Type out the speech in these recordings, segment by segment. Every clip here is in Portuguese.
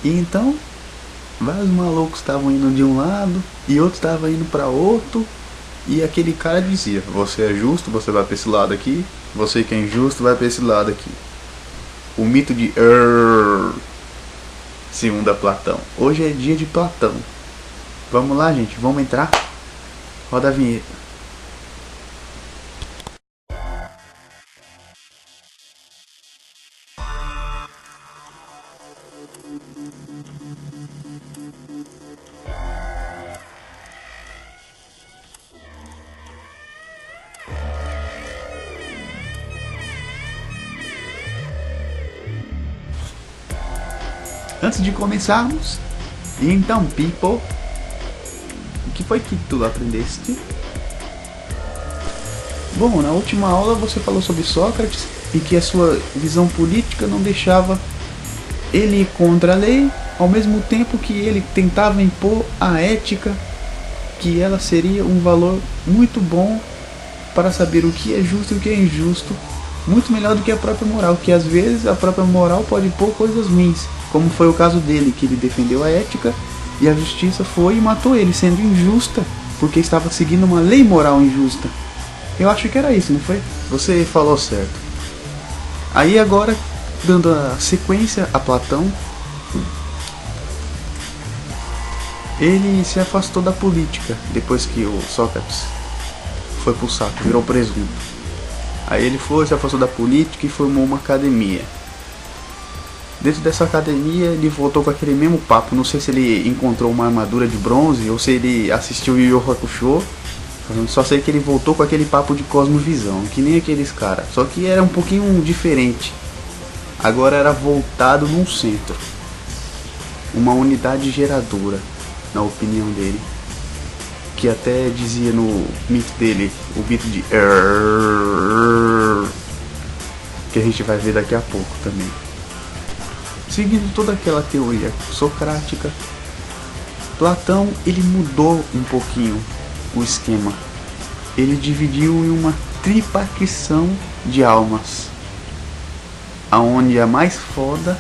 E então, vários malucos estavam indo de um lado e outros estavam indo para outro. E aquele cara dizia: você é justo, você vai para esse lado aqui. Você que é injusto, vai para esse lado aqui. O mito de segundo a Platão. Hoje é dia de Platão. Vamos lá, gente, vamos entrar? Roda a vinheta. Antes de começarmos, então, people, o que foi que tu aprendeste? Bom, na última aula você falou sobre Sócrates e que a sua visão política não deixava ele ir contra a lei, ao mesmo tempo que ele tentava impor a ética, que ela seria um valor muito bom para saber o que é justo e o que é injusto, muito melhor do que a própria moral, que às vezes a própria moral pode impor coisas ruins, como foi o caso dele, que ele defendeu a ética e a justiça foi e matou ele, sendo injusta, porque estava seguindo uma lei moral injusta. Eu acho que era isso, não foi? Você falou certo. Aí agora, dando a sequência a Platão, ele se afastou da política depois que o Sócrates foi pro saco, virou presunto. Aí ele se afastou da política e formou uma academia. Dentro dessa academia ele voltou com aquele mesmo papo. Não sei se ele encontrou uma armadura de bronze ou se ele assistiu Yu Yu Hakusho. Só sei que ele voltou com aquele papo de cosmovisão, que nem aqueles caras. Só que era um pouquinho diferente. Agora era voltado num centro. Uma unidade geradora, na opinião dele. Que até dizia no mito dele, o mito de que a gente vai ver daqui a pouco também. Seguindo toda aquela teoria socrática, Platão ele mudou um pouquinho o esquema. Ele dividiu em uma tripartição de almas, aonde a mais foda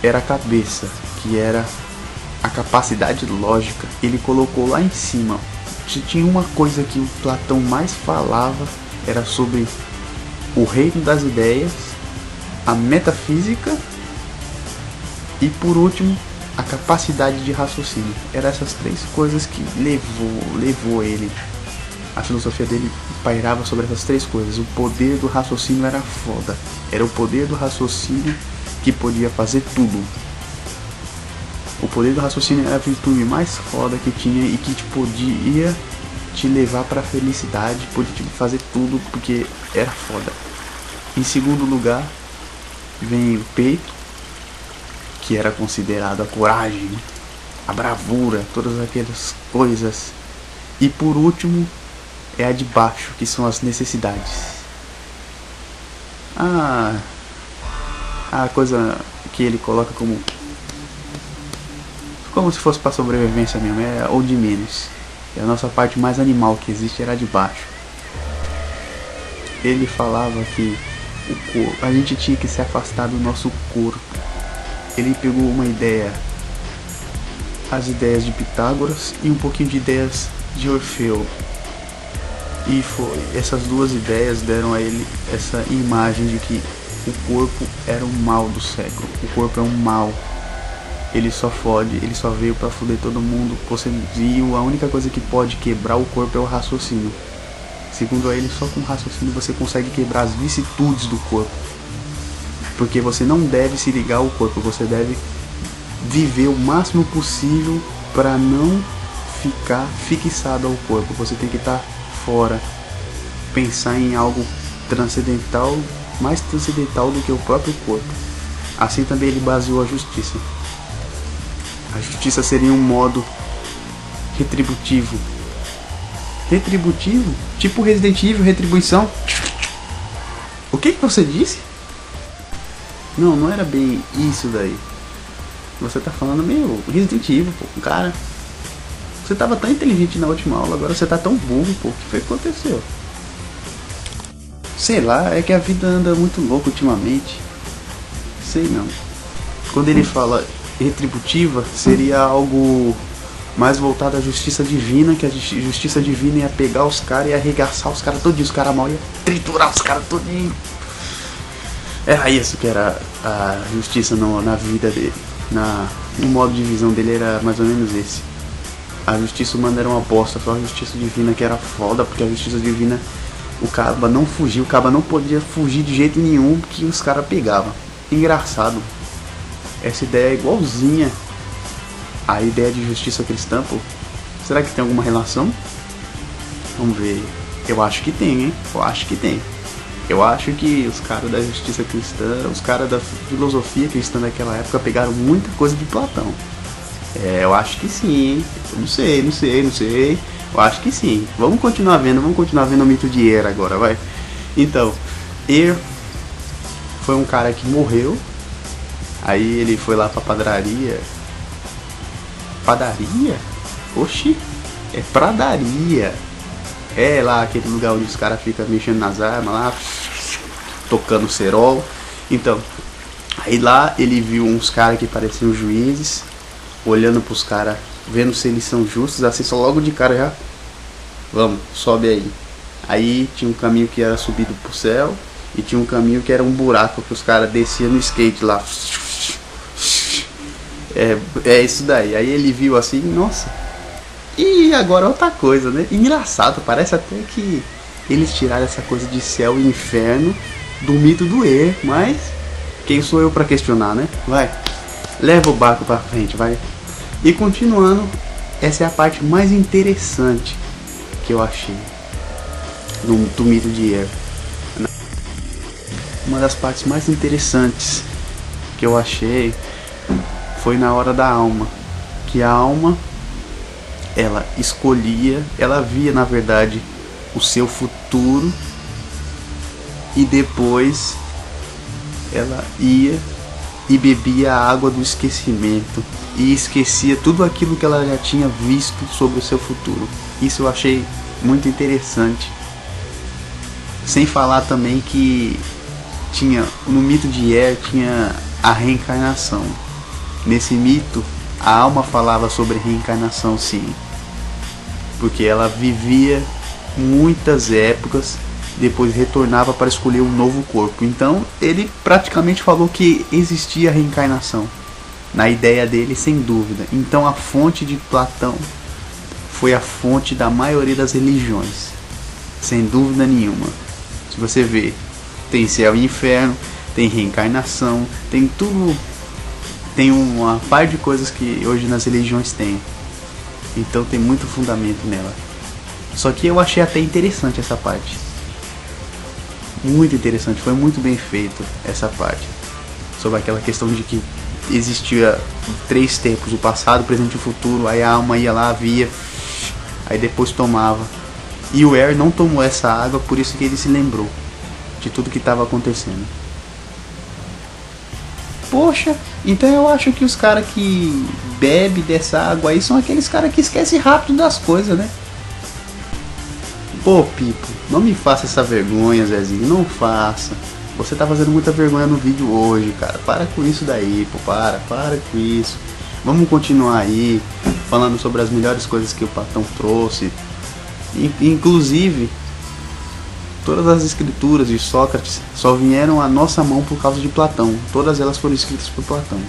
era a cabeça, que era a capacidade lógica. Ele colocou lá em cima. Se tinha uma coisa que o Platão mais falava, era sobre o reino das ideias, a metafísica e por último a capacidade de raciocínio. Eram essas três coisas que levou ele. A filosofia dele pairava sobre essas três coisas. O poder do raciocínio era foda. Era o poder do raciocínio que podia fazer tudo. O poder do raciocínio era a virtude mais foda que tinha e que podia te levar para a felicidade, podia te fazer tudo porque era foda. Em segundo lugar vem o peito, que era considerado a coragem, a bravura, todas aquelas coisas. E por último é a de baixo, que são as necessidades. A coisa que ele coloca como se fosse para sobrevivência mesmo, é ou de menos. E a nossa parte mais animal que existe era a de baixo. Ele falava que a gente tinha que se afastar do nosso corpo. Ele pegou uma ideia, as ideias de Pitágoras e um pouquinho de ideias de Orfeu. E essas duas ideias deram a ele essa imagem de que o corpo era o mal do século. O corpo é um mal. Ele só fode, ele só veio pra foder todo mundo. Você viu, a única coisa que pode quebrar o corpo é o raciocínio. Segundo ele, só com o raciocínio você consegue quebrar as vicissitudes do corpo. Porque você não deve se ligar ao corpo, você deve viver o máximo possível para não ficar fixado ao corpo. Você tem que estar fora, pensar em algo transcendental, mais transcendental do que o próprio corpo. Assim também ele baseou a justiça. A justiça seria um modo retributivo. Retributivo? Tipo Resident Evil, retribuição. O que você disse? Não, não era bem isso daí. Você tá falando meio Resident Evil, pô. Cara, você tava tão inteligente na última aula, agora você tá tão burro, pô. O que foi que aconteceu? Sei lá, é que a vida anda muito louca ultimamente. Sei não. Quando ele fala retributiva seria algo mais voltado à justiça divina, que a justiça divina ia pegar os caras e arregaçar os caras todinhos, os caras mal ia triturar os caras todinhos. Era isso que era a justiça na vida dele. No modo de visão dele era mais ou menos esse. A justiça humana era uma bosta, só a justiça divina que era foda, porque a justiça divina, o caba não fugia, o caba não podia fugir de jeito nenhum, porque os caras pegavam. Engraçado, essa ideia é igualzinha à ideia de justiça cristã, pô. Será que tem alguma relação? Vamos ver. Eu acho que tem, hein? Eu acho que tem. Eu acho que os caras da justiça cristã, os caras da filosofia cristã daquela época pegaram muita coisa de Platão. Eu acho que sim, hein? Eu não sei. Eu acho que sim. Vamos continuar vendo o mito de Er agora, vai. Então, Er foi um cara que morreu. Aí ele foi lá pra padaria. Padaria? Oxi, é pradaria. É lá aquele lugar onde os caras ficam mexendo nas armas lá, tocando cerol. Então, aí lá ele viu uns caras que pareciam juízes, olhando pros caras, vendo se eles são justos, assim só logo de cara já. Vamos, sobe aí. Aí tinha um caminho que era subido pro céu e tinha um caminho que era um buraco que os caras desciam no skate lá. É isso daí. Aí ele viu assim, nossa. E agora outra coisa, né? Engraçado, parece até que eles tiraram essa coisa de céu e inferno do mito do Er, mas quem sou eu pra questionar, né? Vai, leva o barco pra frente, vai. E continuando, essa é a parte mais interessante que eu achei do mito de Er. Uma das partes mais interessantes que eu achei foi na hora da alma, que a alma, ela escolhia, ela via na verdade o seu futuro e depois ela ia e bebia a água do esquecimento e esquecia tudo aquilo que ela já tinha visto sobre o seu futuro. Isso eu achei muito interessante. Sem falar também que tinha, no mito de Er tinha a reencarnação. Nesse mito, a alma falava sobre reencarnação, sim, porque ela vivia muitas épocas, depois retornava para escolher um novo corpo. Então ele praticamente falou que existia reencarnação, na ideia dele, sem dúvida. Então a fonte de Platão foi a fonte da maioria das religiões, sem dúvida nenhuma. Se você vê, tem céu e inferno, tem reencarnação, tem tudo. Tem uma par de coisas que hoje nas religiões tem. Então tem muito fundamento nela. Só que eu achei até interessante essa parte. Muito interessante, foi muito bem feito essa parte. Sobre aquela questão de que existia 3 tempos, o passado, o presente e o futuro. Aí a alma ia lá, via, aí depois tomava. E o Er não tomou essa água, por isso que ele se lembrou de tudo que estava acontecendo. Poxa, então eu acho que os caras que bebem dessa água aí são aqueles caras que esquecem rápido das coisas, né? Pô, Pipo, não me faça essa vergonha, Zezinho, não faça. Você tá fazendo muita vergonha no vídeo hoje, cara. Para com isso daí, pô, para com isso. Vamos continuar aí, falando sobre as melhores coisas que o Platão trouxe. Inclusive, todas as escrituras de Sócrates só vieram à nossa mão por causa de Platão. Todas elas foram escritas por Platão.